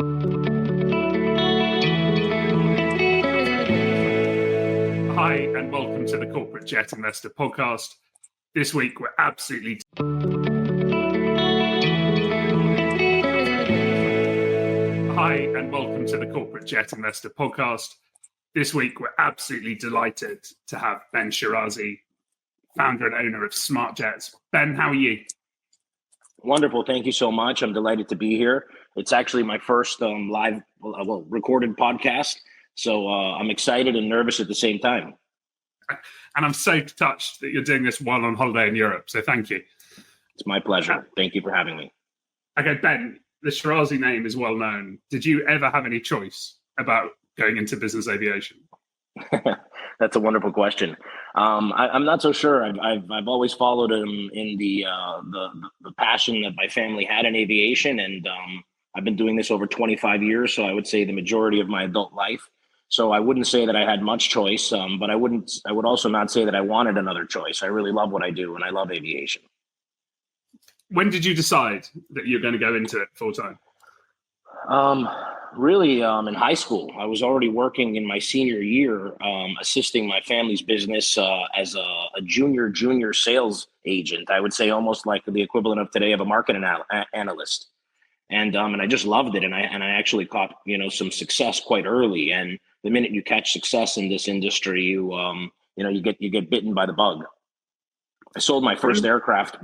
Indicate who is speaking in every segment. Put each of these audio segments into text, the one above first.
Speaker 1: Hi, and welcome to the Corporate Jet Investor Podcast. This week, we're absolutely delighted to have Ben Shirazi, founder and owner of Smart Jets. Ben, how are you?
Speaker 2: Wonderful. Thank you so much. I'm delighted to be here. It's actually my first live, recorded podcast. So I'm excited and nervous at the same time.
Speaker 1: And I'm so touched that you're doing this while on holiday in Europe. So thank you.
Speaker 2: It's my pleasure. Thank you for having me.
Speaker 1: Okay, Ben, the Shirazi name is well known. Did you ever have any choice about going into business aviation?
Speaker 2: That's a wonderful question. I'm not so sure. I've always followed in the passion that my family had in aviation, and I've been doing this over 25 years. So I would say the majority of my adult life. So I wouldn't say that I had much choice, but I would also not say that I wanted another choice. I really love what I do, and I love aviation.
Speaker 1: When did you decide that you're going to go into it full time?
Speaker 2: Really, in high school. I was already working in my senior year, assisting my family's business as a junior sales agent. I would say almost like the equivalent of today of a market analyst. And I just loved it, and I actually caught some success quite early. And the minute you catch success in this industry, you get bitten by the bug. I sold my first aircraft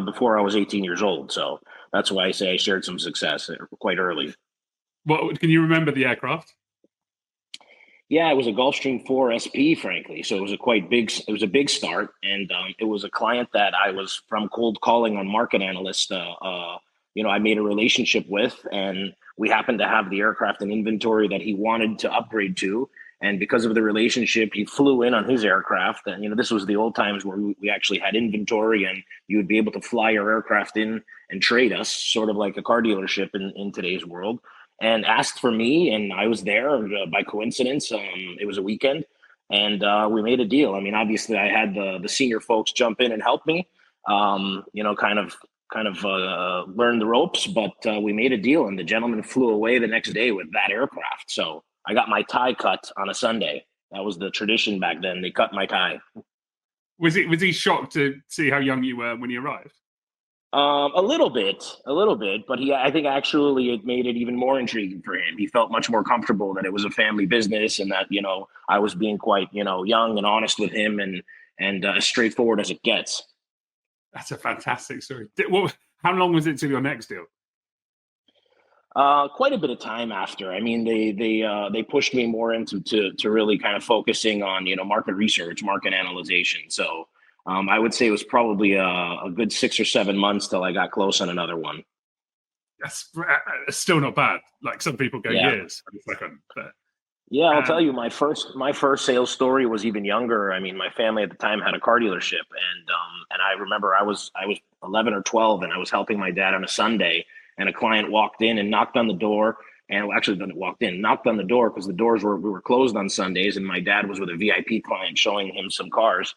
Speaker 2: before I was 18 years old, so that's why I say I shared some success quite early.
Speaker 1: Well, can you remember the aircraft?
Speaker 2: Yeah, it was a Gulfstream 4 SP, frankly. So it was a big start, and it was a client that I was from cold calling on market analyst. I made a relationship with, and we happened to have the aircraft in inventory that he wanted to upgrade to. And because of the relationship, he flew in on his aircraft. And, this was the old times where we actually had inventory, and you would be able to fly your aircraft in and trade us, sort of like a car dealership in today's world, and asked for me. And I was there by coincidence. It was a weekend, and we made a deal. I mean, obviously I had the senior folks jump in and help me, kind of learn the ropes, but we made a deal, and the gentleman flew away the next day with that aircraft. So I got my tie cut on a Sunday. That was the tradition back then. They cut my tie.
Speaker 1: Was he shocked to see how young you were when you arrived?
Speaker 2: A little bit, but I think actually it made it even more intriguing for him. He felt much more comfortable that it was a family business, and that, I was being quite, young and honest with him, and as straightforward as it gets.
Speaker 1: That's a fantastic story. How long was it to your next deal?
Speaker 2: Quite a bit of time after. I mean, they pushed me more into to really kind of focusing on market research, market analyzation. So I would say it was probably a good 6 or 7 months till I got close on another one.
Speaker 1: That's still not bad. Like some people go years.
Speaker 2: Yeah, I'll tell you, my first sales story was even younger. I mean, my family at the time had a car dealership, and I remember I was 11 or 12, and I was helping my dad on a Sunday, and a client walked in and knocked on the door, and actually knocked on the door because we were closed on Sundays, and my dad was with a VIP client showing him some cars,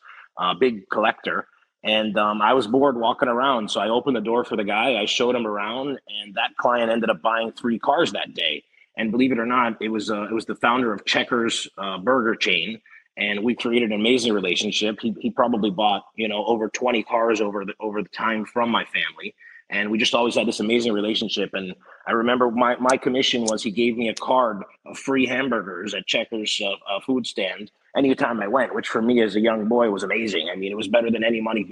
Speaker 2: big collector, and I was bored walking around, so I opened the door for the guy. I showed him around, and that client ended up buying 3 cars that day. And believe it or not, it was the founder of Checkers burger chain, and we created an amazing relationship. He probably bought over 20 cars over the time from my family, and we just always had this amazing relationship. And I remember my commission was he gave me a card of free hamburgers at Checkers food stand anytime I went, which for me as a young boy was amazing. I mean, it was better than any money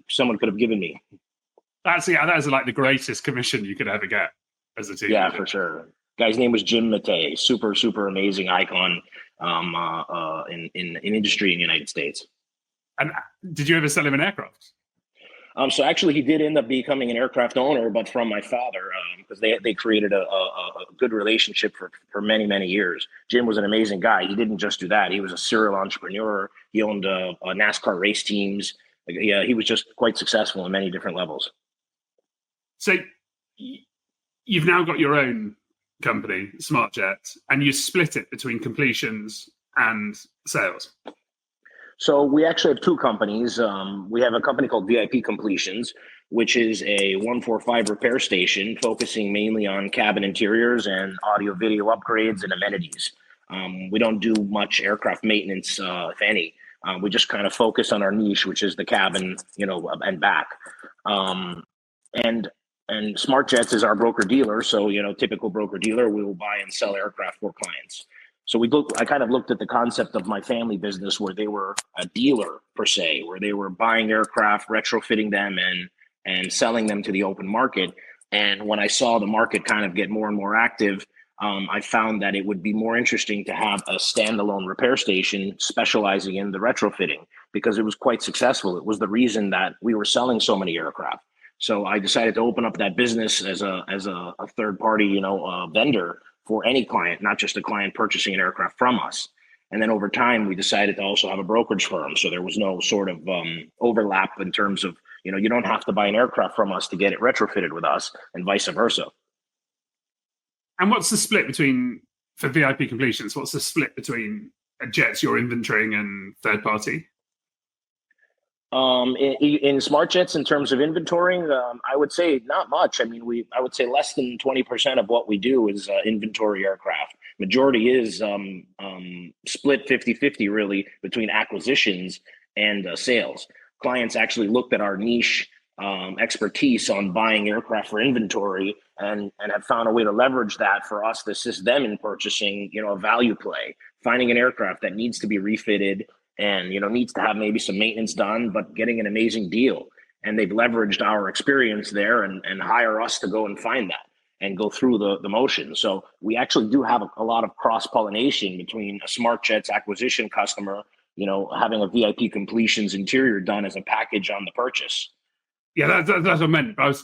Speaker 2: someone could have given me.
Speaker 1: That's like the greatest commission you could ever get as a team.
Speaker 2: Yeah, for sure. Guy's name was Jim Matei, super amazing icon in industry in the United States.
Speaker 1: And did you ever sell him an aircraft?
Speaker 2: So actually, he did end up becoming an aircraft owner, but from my father, because they created a good relationship for many years. Jim was an amazing guy. He didn't just do that. He was a serial entrepreneur. He owned NASCAR race teams. Yeah, he was just quite successful in many different levels.
Speaker 1: So you've now got your own company, Smart Jet, and you split it between completions and sales.
Speaker 2: So we actually have 2 companies. We have a company called VIP Completions, which is a 145 repair station focusing mainly on cabin interiors and audio video upgrades and amenities. We don't do much aircraft maintenance, if any. We just kind of focus on our niche, which is the cabin, and back. And SmartJets is our broker dealer. So, typical broker dealer, we will buy and sell aircraft for clients. So I kind of looked at the concept of my family business where they were a dealer per se, where they were buying aircraft, retrofitting them and selling them to the open market. And when I saw the market kind of get more and more active, I found that it would be more interesting to have a standalone repair station specializing in the retrofitting because it was quite successful. It was the reason that we were selling so many aircraft. So I decided to open up that business as a third party, vendor for any client, not just a client purchasing an aircraft from us. And then over time, we decided to also have a brokerage firm. So there was no sort of overlap in terms of, you don't have to buy an aircraft from us to get it retrofitted with us and vice versa.
Speaker 1: And what's the split for VIP completions, what's the split between jets you're inventorying and third party?
Speaker 2: In SmartJets, in terms of inventorying, I would say not much. I mean, I would say less than 20% of what we do is inventory aircraft. Majority is split 50-50 really between acquisitions and sales. Clients actually looked at our niche expertise on buying aircraft for inventory and have found a way to leverage that for us to assist them in purchasing, a value play, finding an aircraft that needs to be refitted and, needs to have maybe some maintenance done, but getting an amazing deal. And they've leveraged our experience there and hire us to go and find that and go through the motion. So we actually do have a lot of cross-pollination between a SmartJets acquisition customer, having a VIP completions interior done as a package on the purchase.
Speaker 1: Yeah, that's what I meant. Are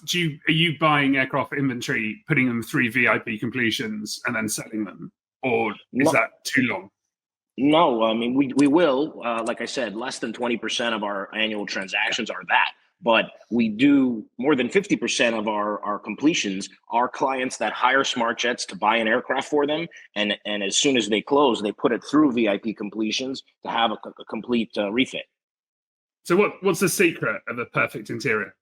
Speaker 1: you buying aircraft inventory, putting them through VIP completions and then selling them? Or is that too long?
Speaker 2: No, I mean, we will, like I said, less than 20% of our annual transactions are that, but we do more than 50% of our completions are clients that hire SmartJets to buy an aircraft for them. And as soon as they close, they put it through VIP completions to have a complete refit.
Speaker 1: So what's the secret of a perfect interior?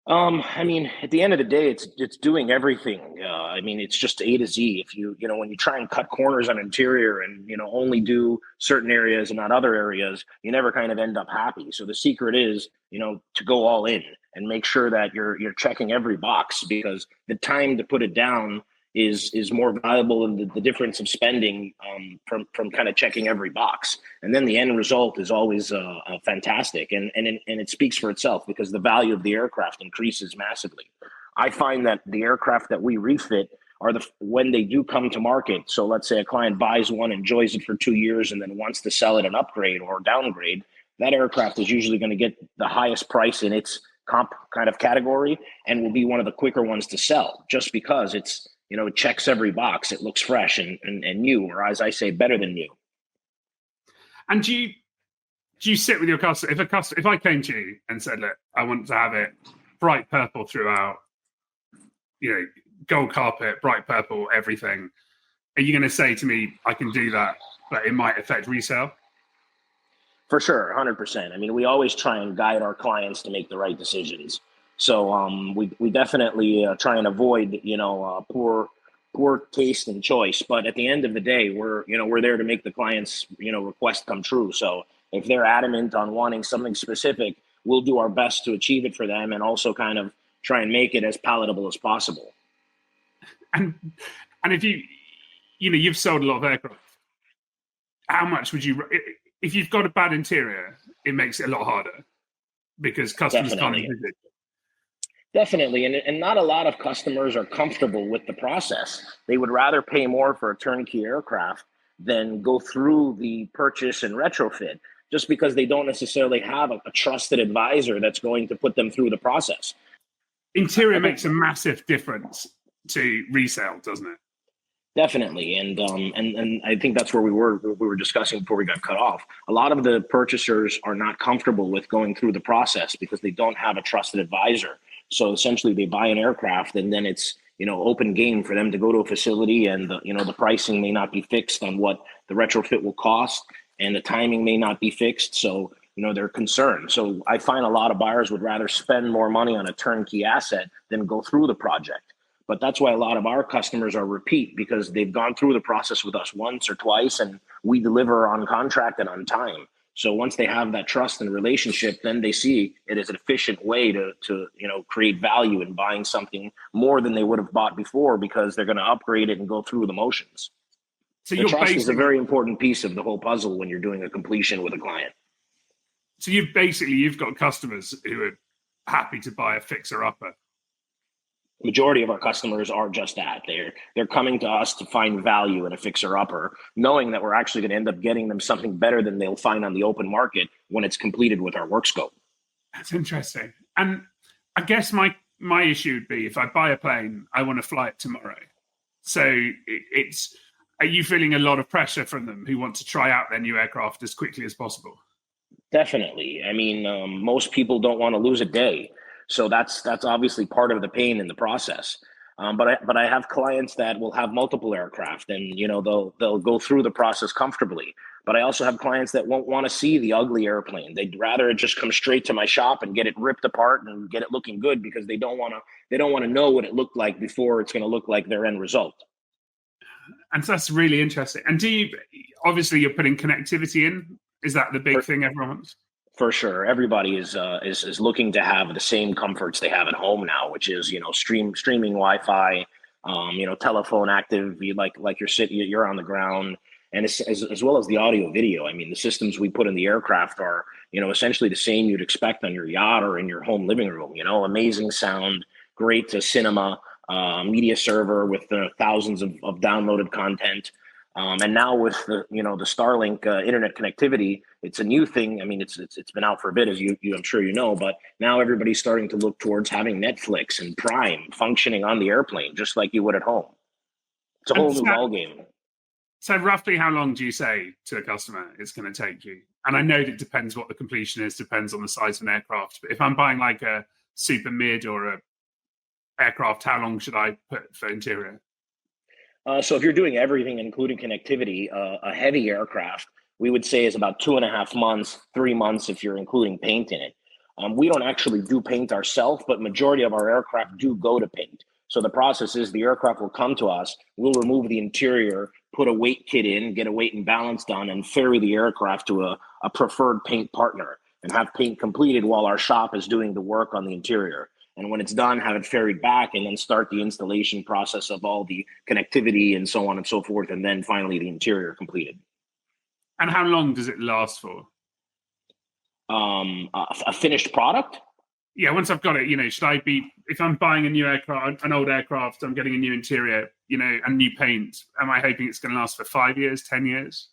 Speaker 2: I mean, at the end of the day, it's doing everything. I mean, it's just A to Z. If when you try and cut corners on interior and, only do certain areas and not other areas, you never kind of end up happy. So the secret is, to go all in and make sure that you're checking every box because the time to put it down is more valuable than the difference of spending from kind of checking every box. And then the end result is always fantastic. And it speaks for itself because the value of the aircraft increases massively. I find that the aircraft that we refit are when they do come to market. So let's say a client buys one, enjoys it for 2 years, and then wants to sell it an upgrade or downgrade. That aircraft is usually going to get the highest price in its comp kind of category and will be one of the quicker ones to sell just because it checks every box. It looks fresh and new, or as I say, better than new.
Speaker 1: And do you sit with your customer? If I came to you and said, look, I want to have it bright purple throughout, gold carpet, bright purple, everything, are you going to say to me, I can do that, but it might affect resale?
Speaker 2: For sure, 100%. I mean, we always try and guide our clients to make the right decisions. So we definitely try and avoid, poor taste and choice. But at the end of the day, we're there to make the client's, request come true. So if they're adamant on wanting something specific, we'll do our best to achieve it for them and also kind of try and make it as palatable as possible.
Speaker 1: And if you've sold a lot of aircraft, how much would you, if you've got a bad interior, it makes it a lot harder because customers can't visit.
Speaker 2: Definitely. And not a lot of customers are comfortable with the process. They would rather pay more for a turnkey aircraft than go through the purchase and retrofit just because they don't necessarily have a trusted advisor that's going to put them through the process.
Speaker 1: Interior makes a massive difference to resale, doesn't it?
Speaker 2: Definitely. And I think that's where we were discussing before we got cut off. A lot of the purchasers are not comfortable with going through the process because they don't have a trusted advisor. So essentially they buy an aircraft and then it's, open game for them to go to a facility and the pricing may not be fixed on what the retrofit will cost and the timing may not be fixed. So they're concerned. So I find a lot of buyers would rather spend more money on a turnkey asset than go through the project. But that's why a lot of our customers are repeat, because they've gone through the process with us once or twice, and we deliver on contract and on time. So once they have that trust and relationship, then they see it as an efficient way to create value in buying something more than they would have bought before, because they're going to upgrade it and go through the motions.
Speaker 1: So
Speaker 2: the trust is a very important piece of the whole puzzle when you're doing a completion with a client.
Speaker 1: So you've got customers who are happy to buy a fixer-upper.
Speaker 2: Majority of our customers are just that. They're coming to us to find value in a fixer-upper, knowing that we're actually going to end up getting them something better than they'll find on the open market when it's completed with our work scope.
Speaker 1: That's interesting. And I guess my issue would be, if I buy a plane, I want to fly it tomorrow. So are you feeling a lot of pressure from them who want to try out their new aircraft as quickly as possible?
Speaker 2: Definitely. I mean, most people don't want to lose a day. So that's obviously part of the pain in the process. But I have clients that will have multiple aircraft, and they'll go through the process comfortably. But I also have clients that won't want to see the ugly airplane. They'd rather it just come straight to my shop and get it ripped apart and get it looking good, because they don't want to know what it looked like before it's going to look like their end result.
Speaker 1: And so that's really interesting. And obviously you're putting connectivity in. Is that the big thing everyone wants? For
Speaker 2: sure. Everybody is looking to have the same comforts they have at home now, which is, streaming Wi-Fi, telephone active, you're on the ground, and as well as the audio video. I mean, the systems we put in the aircraft are, essentially the same you'd expect on your yacht or in your home living room. Amazing sound, great cinema, media server with thousands of downloaded content. And now with the Starlink internet connectivity, it's a new thing. I mean, it's been out for a bit, as you I'm sure you know, but now everybody's starting to look towards having Netflix and Prime functioning on the airplane, just like you would at home. It's a whole new ballgame.
Speaker 1: So roughly how long do you say to a customer it's going to take you? And I know that it depends what the completion is, depends on the size of an aircraft. But if I'm buying like a super mid or a aircraft, how long should I put for interior?
Speaker 2: So if you're doing everything, including connectivity, a heavy aircraft, we would say is about 2.5 months, 3 months if you're including paint in it. We don't actually do paint ourselves, but majority of our aircraft do go to paint. So the process is the aircraft will come to us, we'll remove the interior, put a weight kit in, get a weight and balance done, and ferry the aircraft to a preferred paint partner and have paint completed while our shop is doing the work on the interior. And when it's done, have it ferried back and then start the installation process of all the connectivity and so on and so forth. And then finally the interior completed.
Speaker 1: And how long does it last for?
Speaker 2: A finished product?
Speaker 1: Yeah, once I've got it, if I'm buying a new aircraft, an old aircraft, I'm getting a new interior, and new paint, am I hoping it's going to last for 5 years, 10 years?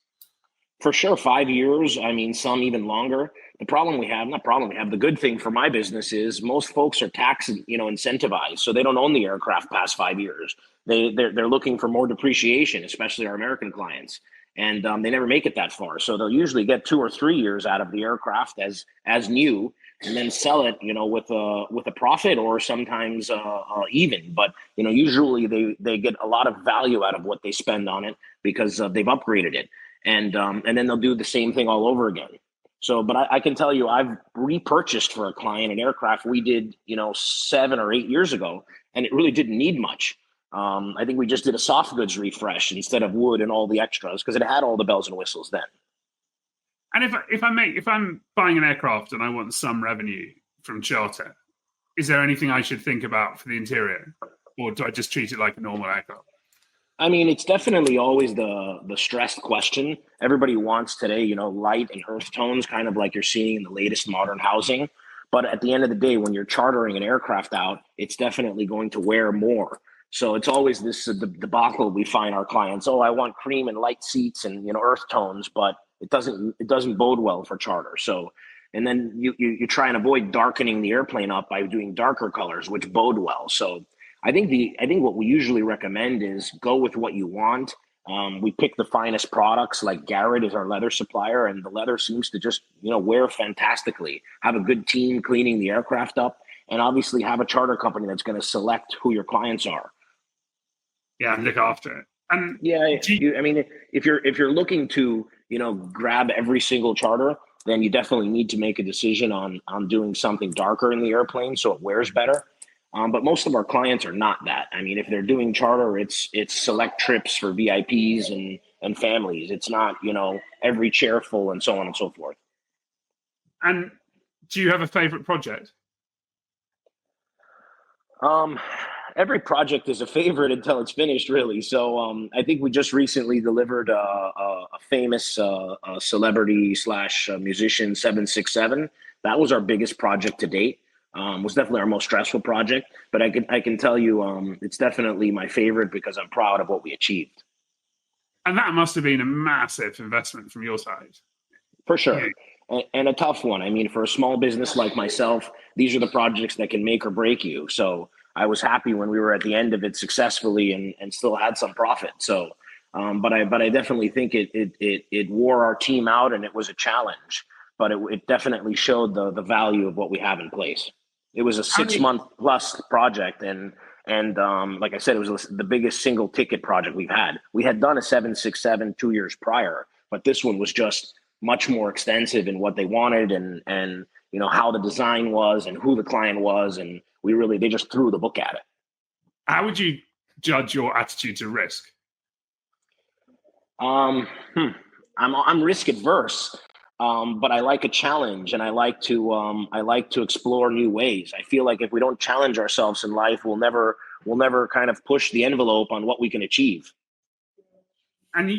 Speaker 2: For sure, 5 years. I mean, some even longer. The good thing for my business is most folks are tax, incentivized, so they don't own the aircraft past 5 years. They're looking for more depreciation, especially our American clients, and they never make it that far. So they'll usually get 2 or 3 years out of the aircraft as new, and then sell it, with a profit, or sometimes even. But usually they get a lot of value out of what they spend on it, because they've upgraded it, and then they'll do the same thing all over again. So, but I can tell you, I've repurchased for a client an aircraft we did, 7 or 8 years ago, and it really didn't need much. I think we just did a soft goods refresh instead of wood and all the extras, because it had all the bells and whistles then.
Speaker 1: And if I'm buying an aircraft and I want some revenue from charter, is there anything I should think about for the interior, or do I just treat it like a normal aircraft?
Speaker 2: I mean, it's definitely always the stressed question. Everybody wants today, light and earth tones, kind of like you're seeing in the latest modern housing. But at the end of the day, when you're chartering an aircraft out, it's definitely going to wear more. So it's always this debacle we find our clients. Oh, I want cream and light seats and earth tones, but it doesn't bode well for charter. So, and then you try and avoid darkening the airplane up by doing darker colors, which bode well. So I think what we usually recommend is go with what you want. We pick the finest products, like Garrett is our leather supplier, and the leather seems to just wear fantastically. Have a good team cleaning the aircraft up, and obviously have a charter company that's going to select who your clients are.
Speaker 1: Yeah, look after it. And
Speaker 2: yeah, if you're looking to grab every single charter, then you definitely need to make a decision on doing something darker in the airplane so it wears better. But most of our clients are not that. I mean, if they're doing charter, it's select trips for VIPs and families. It's not, every chair full and so on and so forth.
Speaker 1: And do you have a favorite project?
Speaker 2: Every project is a favorite until it's finished, really. So I think we just recently delivered a famous celebrity slash musician 767. That was our biggest project to date. Was definitely our most stressful project, but I can tell you it's definitely my favorite because I'm proud of what we achieved.
Speaker 1: And that must have been a massive investment from your side.
Speaker 2: For sure. And a tough one. I mean, for a small business like myself, these are the projects that can make or break you. So I was happy when we were at the end of it successfully and still had some profit. So, but I definitely think it wore our team out, and it was a challenge, but it definitely showed the value of what we have in place. It was a 6-month plus project, and like I said, it was the biggest single ticket project we've had. We had done a 767 2 years prior, but this one was just much more extensive in what they wanted and how the design was and who the client was, and they just threw the book at it.
Speaker 1: How would you judge your attitude to risk?
Speaker 2: I'm risk adverse, but I like a challenge, and I like to explore new ways. I feel like if we don't challenge ourselves in life, we'll never kind of push the envelope on what we can achieve.
Speaker 1: And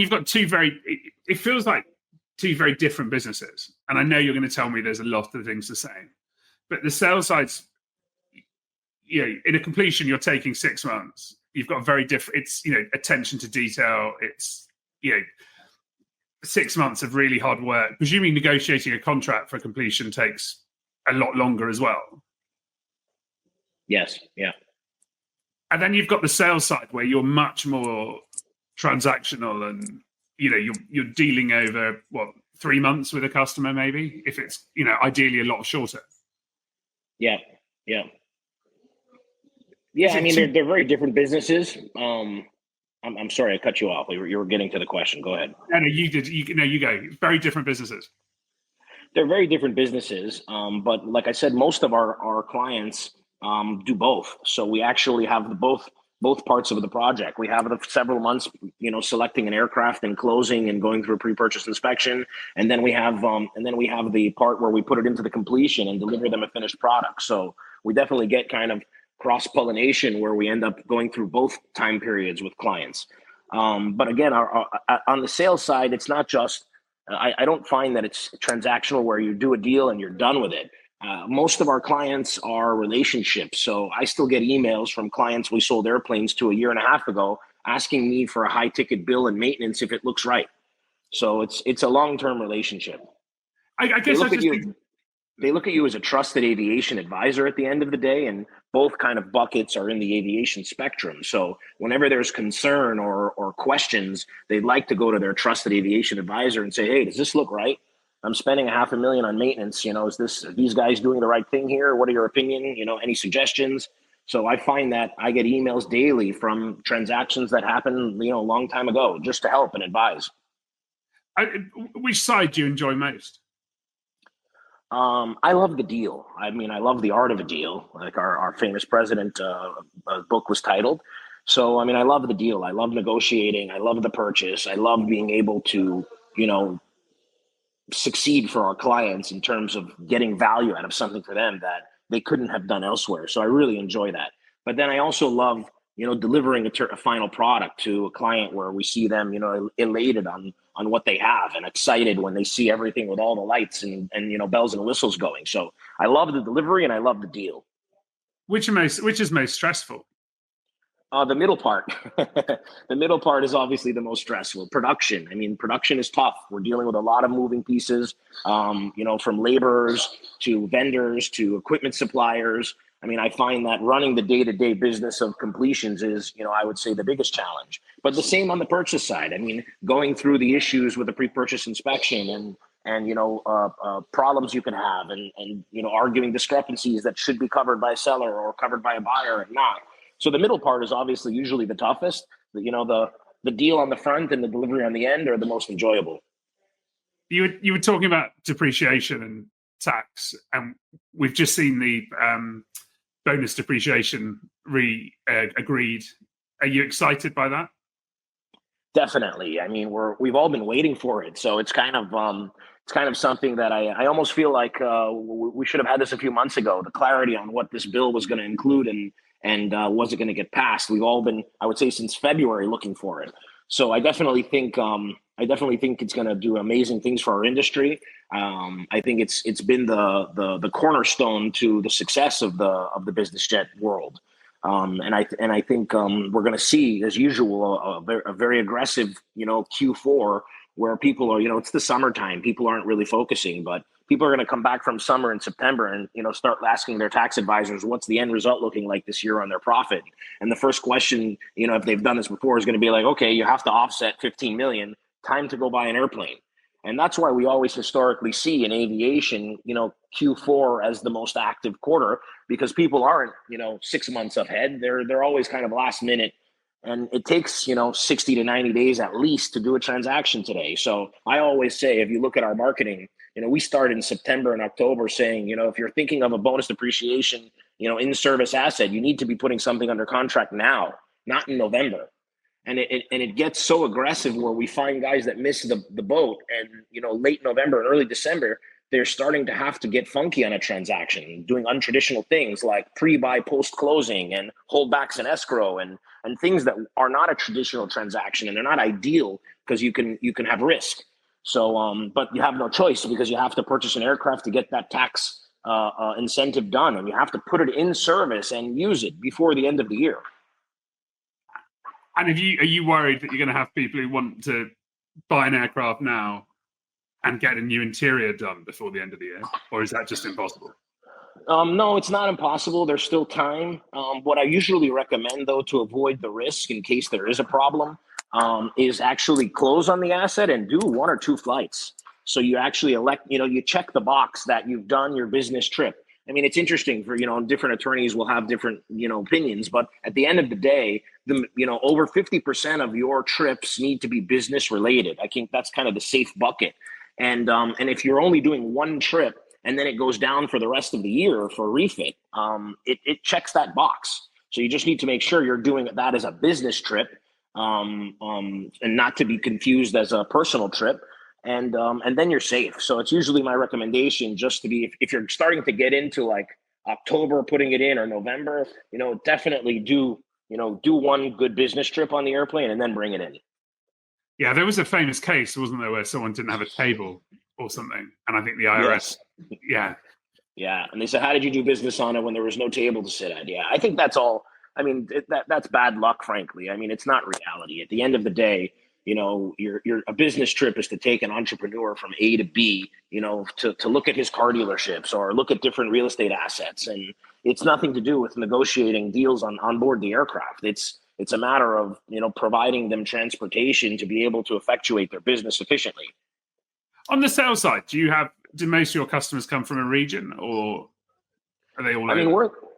Speaker 1: you've got it feels like two very different businesses. And I know you're going to tell me there's a lot of things the same, but the sales side's, in a completion, you're taking 6 months. You've got very different, it's, attention to detail. It's, 6 months of really hard work. Presumably negotiating a contract for completion takes a lot longer as well.
Speaker 2: Yes. Yeah.
Speaker 1: And then you've got the sales side where you're much more transactional, and you're dealing over 3 months with a customer, maybe, if it's ideally a lot shorter.
Speaker 2: Yeah. I mean, they're very different businesses. I'm sorry I cut you off. You were getting to the question. Go ahead.
Speaker 1: No, you did. You go. Very different businesses.
Speaker 2: They're very different businesses, but like I said, most of our clients do both. So we actually have both parts of the project. We have the several months, selecting an aircraft and closing and going through a pre-purchase inspection, and then we have the part where we put it into the completion and deliver them a finished product. So we definitely get kind of cross-pollination where we end up going through both time periods with clients. But again, on the sales side, it's not just. I don't find that it's transactional where you do a deal and you're done with it. Most of our clients are relationships. So I still get emails from clients we sold airplanes to a year and a half ago asking me for a high ticket bill and maintenance if it looks right. So it's a long-term relationship.
Speaker 1: I guess
Speaker 2: they look at you as a trusted aviation advisor at the end of the day, and both kind of buckets are in the aviation spectrum. So whenever there's concern or questions, they'd like to go to their trusted aviation advisor and say, hey, does this look right? I'm spending $500,000 on maintenance. Are these guys doing the right thing here? What are your opinion? Any suggestions? So I find that I get emails daily from transactions that happened, a long time ago, just to help and advise.
Speaker 1: Which side do you enjoy most?
Speaker 2: I love the deal. I mean, I love the art of a deal. Like our famous president book was titled. So, I mean, I love the deal. I love negotiating. I love the purchase. I love being able to, succeed for our clients in terms of getting value out of something for them that they couldn't have done elsewhere. So I really enjoy that. But then I also love, delivering a final product to a client where we see them, elated on what they have and excited when they see everything with all the lights and bells and whistles going. So I love the delivery and I love the deal.
Speaker 1: Which is most stressful?
Speaker 2: The middle part. The middle part is obviously the most stressful. Production. I mean, production is tough. We're dealing with a lot of moving pieces, from laborers to vendors to equipment suppliers. I mean, I find that running the day-to-day business of completions is, I would say the biggest challenge. But the same on the purchase side. I mean, going through the issues with the pre-purchase inspection and problems you can have and arguing discrepancies that should be covered by a seller or covered by a buyer and not. So the middle part is obviously usually the toughest. The deal on the front and the delivery on the end are the most enjoyable.
Speaker 1: You were talking about depreciation and tax, and we've just seen the bonus depreciation agreed. Are you excited by that?
Speaker 2: Definitely. I mean, we've all been waiting for it, so it's kind of something that I almost feel like we should have had this a few months ago. The clarity on what this bill was going to include and was it going to get passed. We've all been, I would say, since February looking for it. So I definitely think it's going to do amazing things for our industry. I think it's been the cornerstone to the success of the business jet world. And I think we're going to see, as usual, a very aggressive, Q4 where people are, it's the summertime. People aren't really focusing, but people are going to come back from summer in September and, start asking their tax advisors, what's the end result looking like this year on their profit? And the first question, if they've done this before, is going to be like, okay, you have to offset 15 million, time to go buy an airplane. And that's why we always historically see in aviation, Q4 as the most active quarter, because people aren't, 6 months ahead. They're always kind of last minute. And it takes, 60 to 90 days at least to do a transaction today. So I always say, if you look at our marketing, we started in September and October saying, if you're thinking of a bonus depreciation, in-service asset, you need to be putting something under contract now, not in November. And it gets so aggressive where we find guys that miss the boat, and late November and early December, they're starting to have to get funky on a transaction, doing untraditional things like pre-buy post-closing and holdbacks and escrow and things that are not a traditional transaction, and they're not ideal because you can have risk. So, but you have no choice because you have to purchase an aircraft to get that tax incentive done, and you have to put it in service and use it before the end of the year.
Speaker 1: And are you worried that you're going to have people who want to buy an aircraft now and get a new interior done before the end of the year, or is that just impossible?
Speaker 2: No, it's not impossible. There's still time. What I usually recommend, though, to avoid the risk in case there is a problem, is actually close on the asset and do 1 or 2 flights. So you actually elect, you check the box that you've done your business trip. I mean, it's interesting for, different attorneys will have different, opinions, but at the end of the day, over 50% of your trips need to be business related. I think that's kind of the safe bucket. And if you're only doing 1 trip and then it goes down for the rest of the year for a refit, it checks that box. So you just need to make sure you're doing that as a business trip, and not to be confused as a personal trip. And then you're safe. So it's usually my recommendation just to be, if you're starting to get into like October, putting it in, or November, definitely do 1 good business trip on the airplane and then bring it in.
Speaker 1: Yeah, there was a famous case, wasn't there, where someone didn't have a table or something, and I think the IRS. Yes.
Speaker 2: Yeah, and they said, "How did you do business on it when there was no table to sit at?" Yeah, I think that's all. I mean, that's bad luck, frankly. I mean, it's not reality. At the end of the day, a business trip is to take an entrepreneur from A to B, to look at his car dealerships or look at different real estate assets, and it's nothing to do with negotiating deals on board the aircraft. It's a matter of, providing them transportation to be able to effectuate their business efficiently.
Speaker 1: On the sales side, do most of your customers come from a region, or are they all over?
Speaker 2: I mean,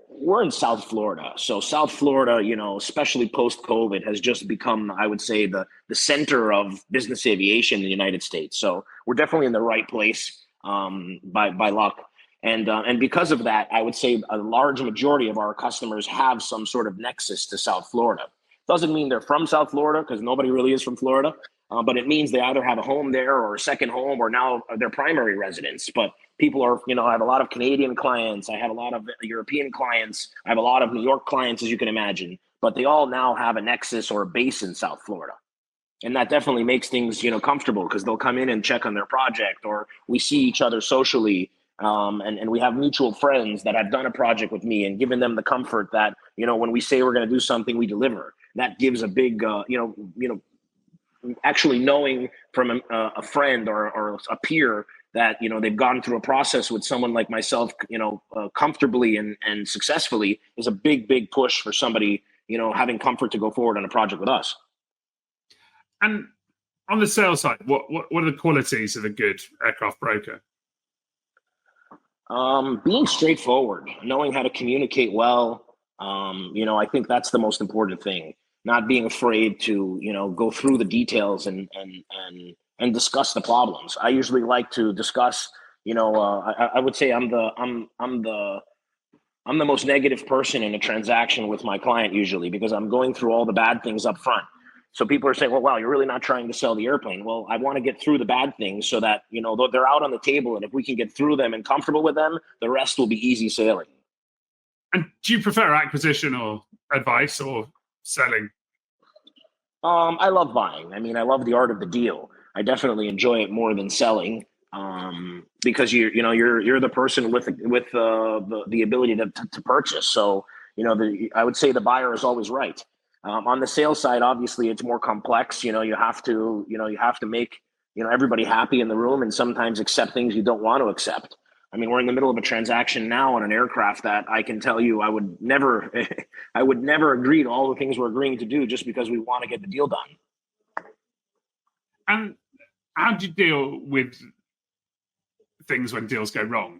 Speaker 2: we're in South Florida. So South Florida, especially post-COVID, has just become, I would say, the center of business aviation in the United States. So we're definitely in the right place by luck. And because of that, I would say a large majority of our customers have some sort of nexus to South Florida. Doesn't mean they're from South Florida, because nobody really is from Florida, but it means they either have a home there or a second home or now their primary residence. But people are, I have a lot of Canadian clients. I have a lot of European clients. I have a lot of New York clients, as you can imagine, but they all now have a nexus or a base in South Florida. And that definitely makes things, comfortable, because they'll come in and check on their project, or we see each other socially. And we have mutual friends that have done a project with me and given them the comfort that, when we say we're going to do something, we deliver. That gives a big, actually knowing from a friend or a peer that, they've gone through a process with someone like myself, comfortably and successfully, is a big push for somebody, having comfort to go forward on a project with us.
Speaker 1: And on the sales side, what are the qualities of a good aircraft broker?
Speaker 2: Being straightforward, knowing how to communicate well. I think that's the most important thing. Not being afraid to, go through the details and and discuss the problems. I usually like to discuss, I would say I'm the most negative person in a transaction with my client usually, because I'm going through all the bad things up front. So people are saying, well, wow, you're really not trying to sell the airplane. Well, I want to get through the bad things so that, they're out on the table. And if we can get through them and comfortable with them, the rest will be easy sailing.
Speaker 1: And do you prefer acquisition or advice or selling?
Speaker 2: I love buying. I mean, I love the art of the deal. I definitely enjoy it more than selling, because you're the person with the ability to purchase. So I would say the buyer is always right. On the sales side, obviously, it's more complex. You have to make everybody happy in the room, and sometimes accept things you don't want to accept. I mean, we're in the middle of a transaction now on an aircraft that I can tell you I would never agree to all the things we're agreeing to do just because we want to get the deal done.
Speaker 1: And how do you deal with things when deals go wrong?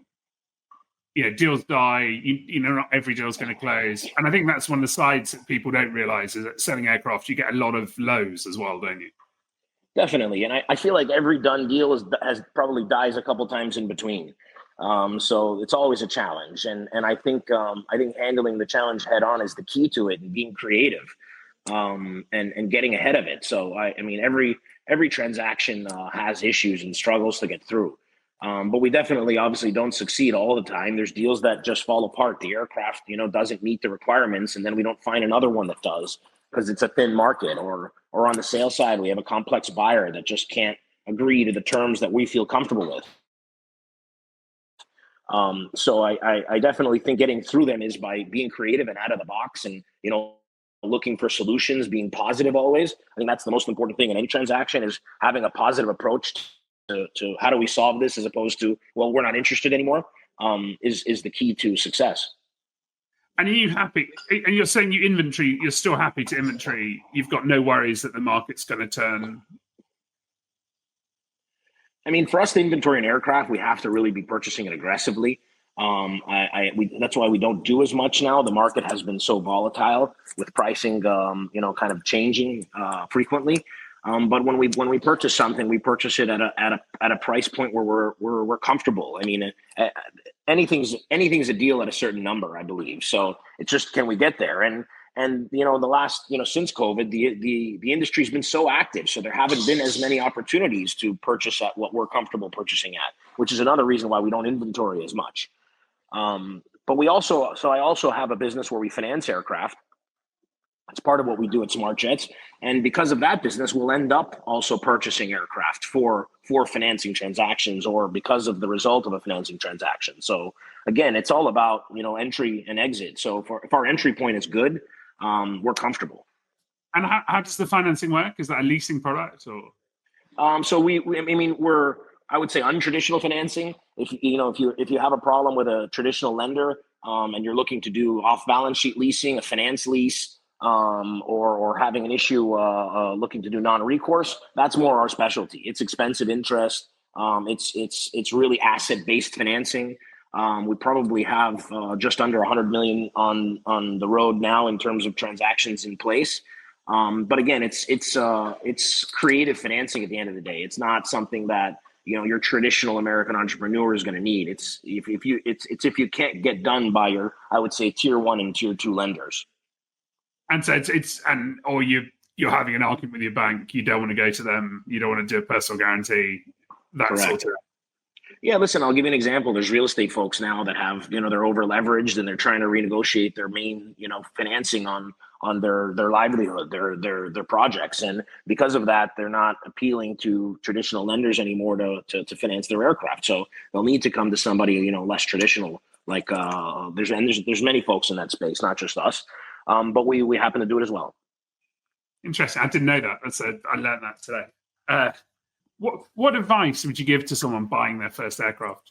Speaker 1: Deals die. Not every deal is going to close, and I think that's one of the sides that people don't realize is that selling aircraft, you get a lot of lows as well, don't you?
Speaker 2: Definitely, and I feel like every done deal has probably dies a couple times in between. So it's always a challenge, and I think handling the challenge head on is the key to it, and being creative, and getting ahead of it. So I mean every transaction has issues and struggles to get through. But we definitely obviously don't succeed all the time. There's deals that just fall apart. The aircraft, doesn't meet the requirements, and then we don't find another one that does because it's a thin market, or on the sales side, we have a complex buyer that just can't agree to the terms that we feel comfortable with. So I definitely think getting through them is by being creative and out of the box, and looking for solutions, being positive always. I think that's the most important thing in any transaction, is having a positive approach to how do we solve this, as opposed to, well, we're not interested anymore, is the key to success.
Speaker 1: And are you happy? And you're saying you're still happy to inventory. You've got no worries that the market's going to turn.
Speaker 2: I mean, for us to inventory an aircraft, we have to really be purchasing it aggressively. That's why we don't do as much now. The market has been so volatile with pricing, kind of changing frequently. But when we purchase something, we purchase it at a price point where we're comfortable. I mean, anything's a deal at a certain number, I believe. So it's just, can we get there? And the last, since COVID, the industry's been so active, so there haven't been as many opportunities to purchase at what we're comfortable purchasing at, which is another reason why we don't inventory as much. But I also have a business where we finance aircraft. It's part of what we do at Smart Jets. And because of that business, we'll end up also purchasing aircraft for financing transactions, or because of the result of a financing transaction. So again, it's all about, entry and exit. So if our entry point is good, we're comfortable.
Speaker 1: And how does the financing work? Is that a leasing product, or?
Speaker 2: So we're, I would say, untraditional financing. If you have a problem with a traditional lender, and you're looking to do off balance sheet leasing, a finance lease, or having an issue looking to do non-recourse, that's more our specialty. It's expensive interest. It's really asset-based financing. We probably have just under 100 million on the road now in terms of transactions in place. But again, it's creative financing at the end of the day. It's not something that your traditional American entrepreneur is going to need. It's if you can't get done by your, I would say, tier 1 and tier 2 lenders.
Speaker 1: And so or you're having an argument with your bank. You don't want to go to them. You don't want to do a personal guarantee. That
Speaker 2: Correct.
Speaker 1: sort of.
Speaker 2: Yeah, listen, I'll give you an example. There's real estate folks now that have, they're over leveraged, and they're trying to renegotiate their main, financing on their livelihood, their projects. And because of that, they're not appealing to traditional lenders anymore to finance their aircraft. So they'll need to come to somebody, less traditional. Like there's many folks in that space, not just us. But we happen to do it as well.
Speaker 1: Interesting. I didn't know that. I learned that today. What advice would you give to someone buying their first aircraft?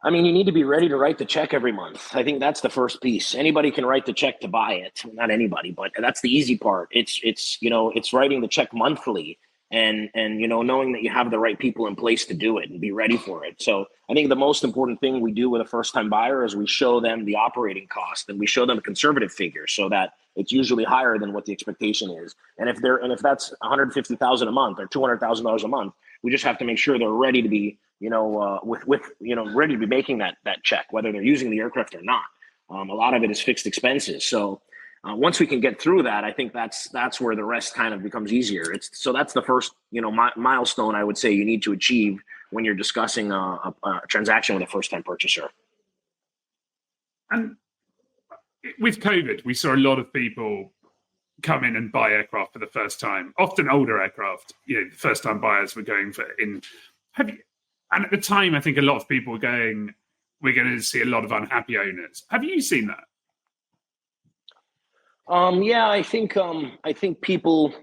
Speaker 2: I mean, you need to be ready to write the check every month. I think that's the first piece. Anybody can write the check to buy it. Not anybody, but that's the easy part. It's writing the check monthly, and knowing that you have the right people in place to do it and be ready for it. So I think the most important thing we do with a first-time buyer is we show them the operating cost, and we show them a conservative figure, so that it's usually higher than what the expectation is. And if that's 150,000 a month or $200,000 a month, we just have to make sure they're ready to be, ready to be making that check, whether they're using the aircraft or not. A lot of it is fixed expenses. So once we can get through that, I think that's where the rest kind of becomes easier. So that's the first, milestone I would say you need to achieve when you're discussing a transaction with a first-time purchaser.
Speaker 1: And with COVID, we saw a lot of people come in and buy aircraft for the first time, often older aircraft. First-time buyers were going for in. And at the time, I think a lot of people were going, we're going to see a lot of unhappy owners. Have you seen that?
Speaker 2: Yeah, I think people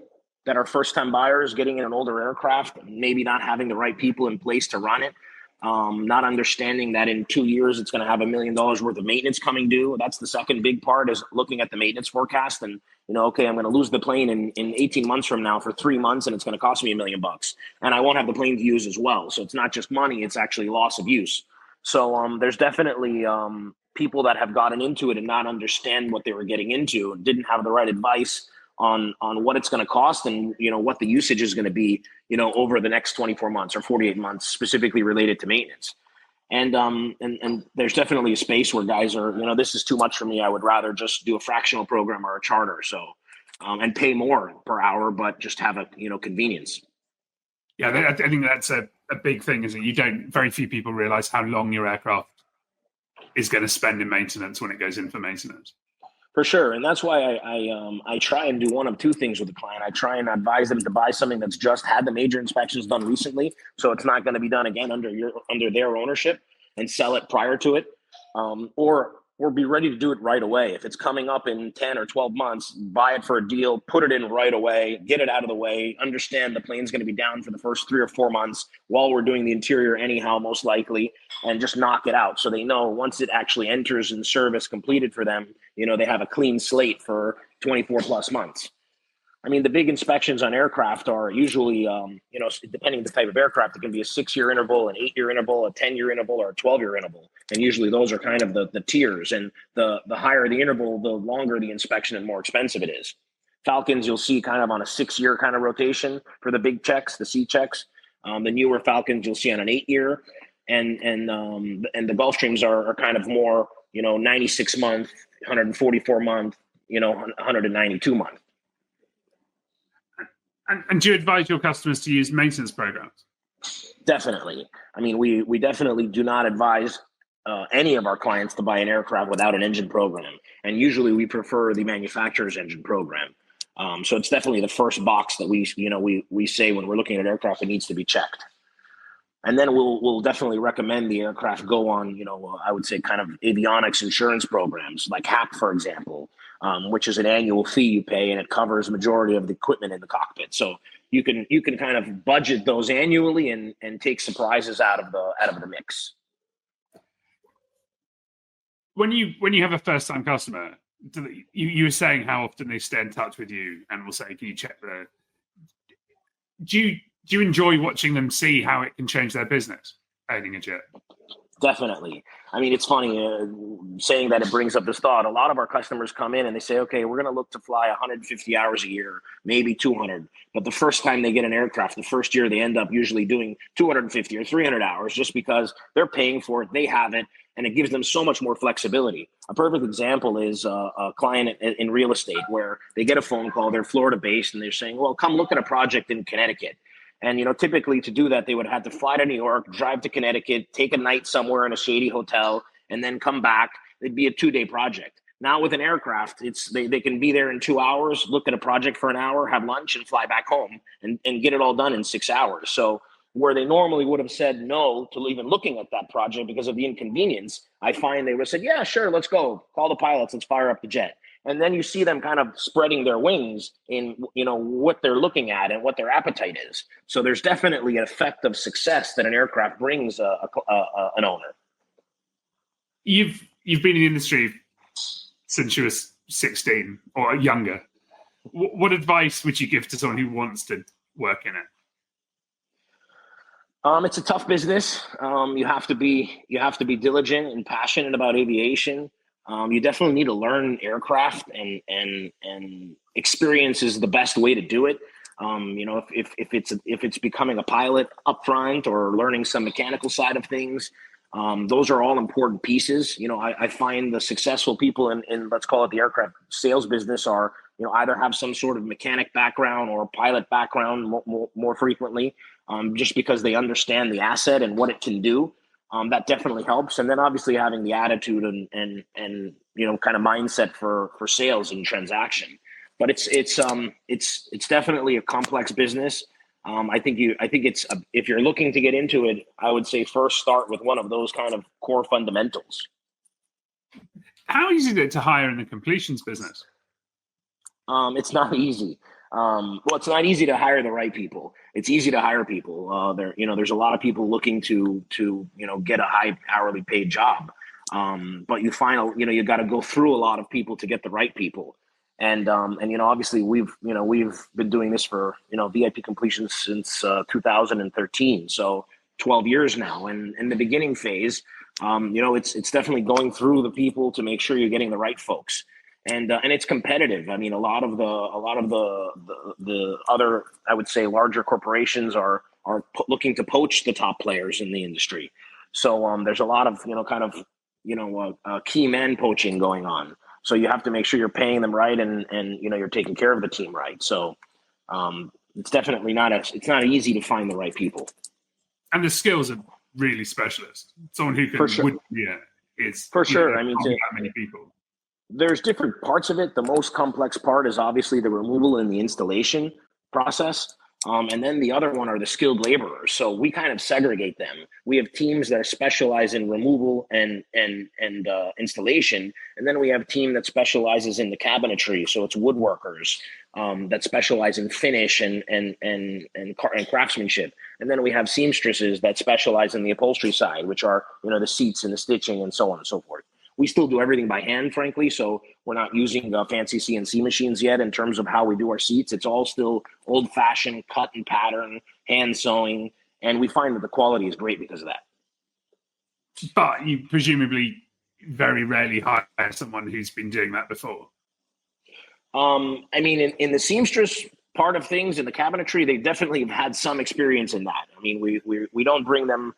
Speaker 2: that are first-time buyers getting in an older aircraft, maybe not having the right people in place to run it, not understanding that in 2 years it's going to have $1 million worth of maintenance coming due. That's the second big part, is looking at the maintenance forecast and, okay, I'm going to lose the plane in 18 months from now for 3 months, and it's going to cost me $1 million, and I won't have the plane to use as well. So it's not just money; it's actually loss of use. So there's definitely people that have gotten into it and not understand what they were getting into, and didn't have the right advice on what it's going to cost and what the usage is going to be over the next 24 months or 48 months, specifically related to maintenance. And there's definitely a space where guys are, this is too much for me. I would rather just do a fractional program or a charter. So and pay more per hour, but just have a convenience.
Speaker 1: Yeah, I think that's a big thing, isn't it? Very few people realize how long your aircraft is going to spend in maintenance when it goes in for maintenance.
Speaker 2: For sure. And that's why I try and do one of two things with the client. I try and advise them to buy something that's just had the major inspections done recently, so it's not going to be done again under their ownership, and sell it prior to it, or be ready to do it right away. If it's coming up in 10 or 12 months, buy it for a deal, put it in right away, get it out of the way, understand the plane's going to be down for the first 3 or 4 months while we're doing the interior anyhow, most likely, and just knock it out. So they know once it actually enters in service completed for them, they have a clean slate for 24 plus months. I mean, the big inspections on aircraft are usually, depending on the type of aircraft, it can be a 6-year interval, an 8-year interval, a 10-year interval, or a 12-year interval. And usually those are kind of the tiers. And the higher the interval, the longer the inspection and more expensive it is. Falcons, you'll see kind of on a 6-year kind of rotation for the big checks, the C checks. The newer Falcons you'll see on an 8-year. And the Gulfstreams are kind of more, 96 month, 144 month, 192 month.
Speaker 1: And do you advise your customers to use maintenance programs?
Speaker 2: Definitely. I mean, we definitely do not advise any of our clients to buy an aircraft without an engine program. And usually we prefer the manufacturer's engine program. So it's definitely the first box that we say when we're looking at an aircraft, it needs to be checked. And then we'll definitely recommend the aircraft go on, I would say kind of avionics insurance programs like HAP, for example, which is an annual fee you pay, and it covers majority of the equipment in the cockpit. So you can kind of budget those annually and take surprises out of the mix.
Speaker 1: When you have a first time customer, you were saying how often they stay in touch with you and will say, "Can you check the?" Do you enjoy watching them see how it can change their business, owning a jet?
Speaker 2: Definitely. I mean, it's funny saying that, it brings up this thought. A lot of our customers come in and they say, okay, we're going to look to fly 150 hours a year, maybe 200. But the first time they get an aircraft, the first year they end up usually doing 250 or 300 hours just because they're paying for it, they have it, and it gives them so much more flexibility. A perfect example is a client in real estate where they get a phone call, they're Florida based, and they're saying, well, come look at a project in Connecticut. And, typically to do that, they would have to fly to New York, drive to Connecticut, take a night somewhere in a shady hotel, and then come back. It'd be a 2-day project. Now with an aircraft, they can be there in 2 hours, look at a project for an hour, have lunch, and fly back home and get it all done in 6 hours. So where they normally would have said no to even looking at that project because of the inconvenience, I find they would have said, yeah, sure, let's go. Call the pilots, let's fire up the jet. And then you see them kind of spreading their wings in, what they're looking at and what their appetite is. So there's definitely an effect of success that an aircraft brings an owner.
Speaker 1: You've been in the industry since you were 16 or younger. What advice would you give to someone who wants to work in it?
Speaker 2: It's a tough business. You have to be diligent and passionate about aviation. You definitely need to learn aircraft, and experience is the best way to do it. If it's becoming a pilot upfront or learning some mechanical side of things, those are all important pieces. I find the successful people in, let's call it, the aircraft sales business are, either have some sort of mechanic background or pilot background more frequently, just because they understand the asset and what it can do. That definitely helps. And then obviously having the attitude and kind of mindset for sales and transaction. But it's definitely a complex business. I think it's if you're looking to get into it, I would say first start with one of those kind of core fundamentals.
Speaker 1: How easy is it to hire in the completions business?
Speaker 2: It's not easy. Well, it's not easy to hire the right people. It's easy to hire people. There's a lot of people looking to get a high hourly paid job. But you find, you got to go through a lot of people to get the right people. And obviously we've been doing this for, VIP completions since 2013. So 12 years now. And in the beginning phase, it's definitely going through the people to make sure you're getting the right folks. And it's competitive. I mean, a lot of the other, I would say, larger corporations are looking to poach the top players in the industry. So there's a lot of key man poaching going on. So you have to make sure you're paying them right, and you're taking care of the team right. So it's definitely it's not easy to find the right people.
Speaker 1: And the skills are really specialist. Someone who can,
Speaker 2: for sure.
Speaker 1: it's
Speaker 2: for sure. I mean,
Speaker 1: not that many people.
Speaker 2: There's different parts of it. The most complex part is obviously the removal and the installation process. And then the other one are the skilled laborers. So we kind of segregate them. We have teams that specialize in removal and installation. And then we have a team that specializes in the cabinetry. So it's woodworkers that specialize in finish and craftsmanship. And then we have seamstresses that specialize in the upholstery side, which are, the seats and the stitching and so on and so forth. We still do everything by hand, frankly. So we're not using fancy CNC machines yet in terms of how we do our seats. It's all still old fashioned cut and pattern, hand sewing. And we find that the quality is great because of that.
Speaker 1: But you presumably very rarely hire someone who's been doing that before.
Speaker 2: I mean, in the seamstress part of things, in the cabinetry, they definitely have had some experience in that. I mean, we don't bring them,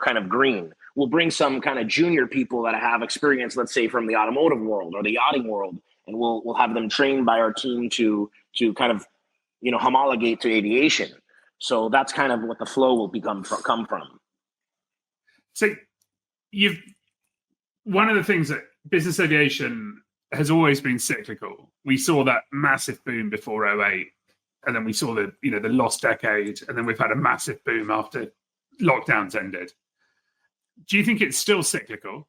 Speaker 2: kind of green. We'll bring some kind of junior people that have experience, let's say, from the automotive world or the yachting world, and we'll have them trained by our team to kind of, homologate to aviation. So that's kind of what the flow will come from.
Speaker 1: So one of the things that business aviation has always been cyclical. We saw that massive boom before 2008, and then we saw the lost decade, and then we've had a massive boom after lockdowns ended. Do you think it's still cyclical?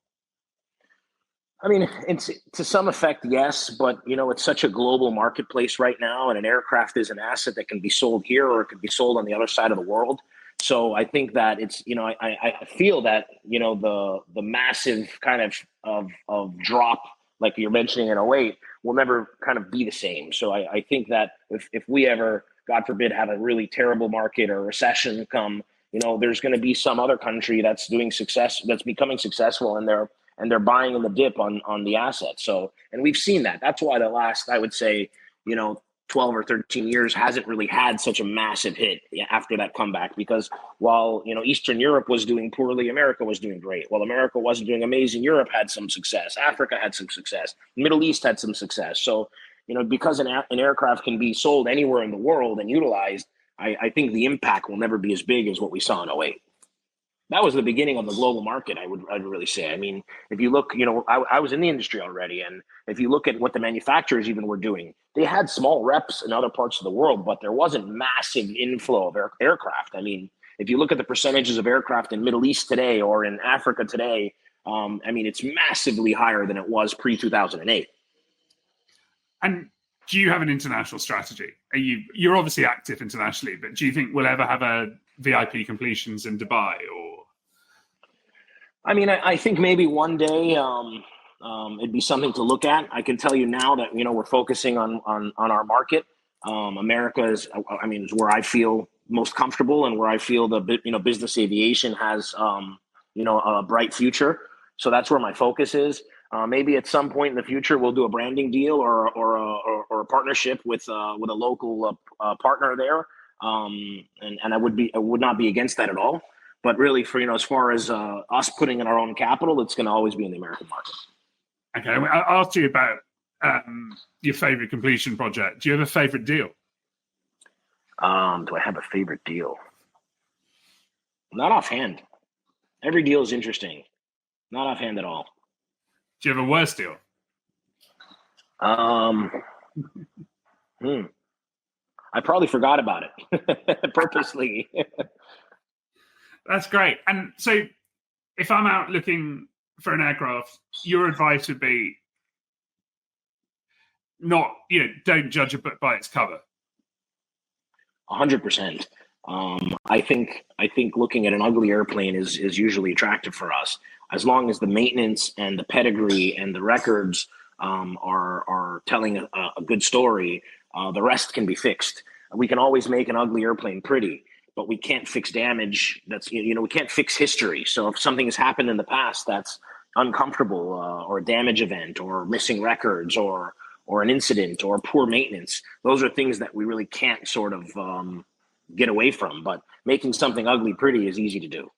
Speaker 2: I mean, it's to some effect, yes, but it's such a global marketplace right now, and an aircraft is an asset that can be sold here or it can be sold on the other side of the world. So I think that it's, I feel that, the massive kind of drop, like you're mentioning in 2008, will never kind of be the same. So I think that if we ever, God forbid, have a really terrible market or recession come, there's going to be some other country that's becoming successful, and they're buying in the dip on the asset. So, and we've seen that. That's why the last, I would say, 12 or 13 years hasn't really had such a massive hit after that comeback, because while, Eastern Europe was doing poorly, America was doing great. While America wasn't doing amazing, Europe had some success. Africa had some success. Middle East had some success. So, because an aircraft can be sold anywhere in the world and utilized, I think the impact will never be as big as what we saw in 2008. That was the beginning of the global market, I'd really say. I mean, if you look, I was in the industry already, and if you look at what the manufacturers even were doing, they had small reps in other parts of the world, but there wasn't massive inflow of aircraft. I mean, if you look at the percentages of aircraft in Middle East today or in Africa today, it's massively higher than it was pre-2008.
Speaker 1: And do you have an international strategy? You're obviously active internationally, but do you think we'll ever have a VIP completions in Dubai? Or
Speaker 2: I mean, I think maybe one day it'd be something to look at. I can tell you now that we're focusing on our market. America is where I feel most comfortable and where I feel the business aviation has a bright future. So that's where my focus is. Maybe at some point in the future we'll do a branding deal or a partnership with a local partner there. And I would not be against that at all. But really, for as far as us putting in our own capital, it's going to always be in the American market.
Speaker 1: Okay, I'll ask you about your favorite completion project. Do you have a favorite deal?
Speaker 2: Do I have a favorite deal? Not offhand. Every deal is interesting. Not offhand at all.
Speaker 1: Do you have a worst deal?
Speaker 2: I probably forgot about it purposely.
Speaker 1: That's great. And so if I'm out looking for an aircraft, your advice would be don't judge a book by its cover.
Speaker 2: 100%. I think looking at an ugly airplane is usually attractive for us, as long as the maintenance and the pedigree and the records are telling a good story. The rest can be fixed. We can always make an ugly airplane pretty, but we can't fix damage. We can't fix history. So if something has happened in the past that's uncomfortable, or a damage event, or missing records, or an incident, or poor maintenance, those are things that we really can't sort of get away from. But making something ugly pretty is easy to do.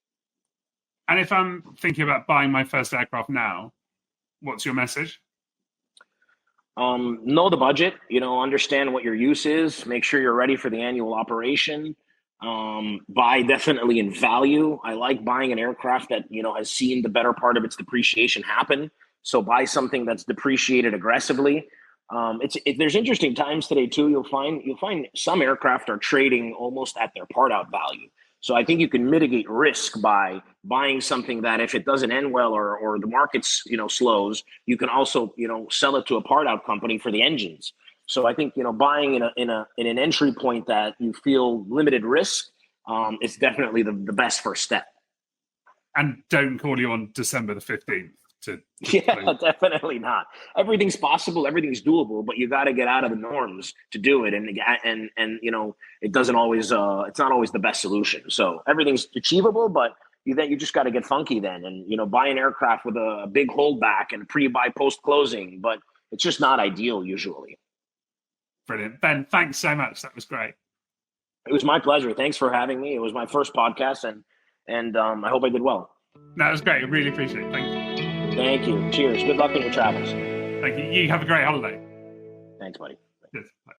Speaker 1: And if I'm thinking about buying my first aircraft now, what's your message?
Speaker 2: Know the budget, understand what your use is, make sure you're ready for the annual operation. Buy definitely in value. I like buying an aircraft that, has seen the better part of its depreciation happen. So buy something that's depreciated aggressively. There's interesting times today too. You'll find some aircraft are trading almost at their part out value. So I think you can mitigate risk by buying something that, if it doesn't end well or the market's slows, you can also sell it to a part out company for the engines. So I think buying in an entry point that you feel limited risk is definitely the best first step.
Speaker 1: And don't call you on December the 15th.
Speaker 2: Yeah, definitely not. Everything's possible, everything's doable, but you got to get out of the norms to do it, and it doesn't always. It's not always the best solution. So everything's achievable, but you just got to get funky then, and buy an aircraft with a big holdback and pre-buy post closing, but it's just not ideal usually.
Speaker 1: Brilliant, Ben. Thanks so much. That was great.
Speaker 2: It was my pleasure. Thanks for having me. It was my first podcast, and I hope I did well.
Speaker 1: That was great. I really appreciate it. Thank you.
Speaker 2: Thank you. Cheers. Good luck in your travels.
Speaker 1: Thank you. You have a great holiday.
Speaker 2: Thanks, buddy.
Speaker 1: Cheers. Bye.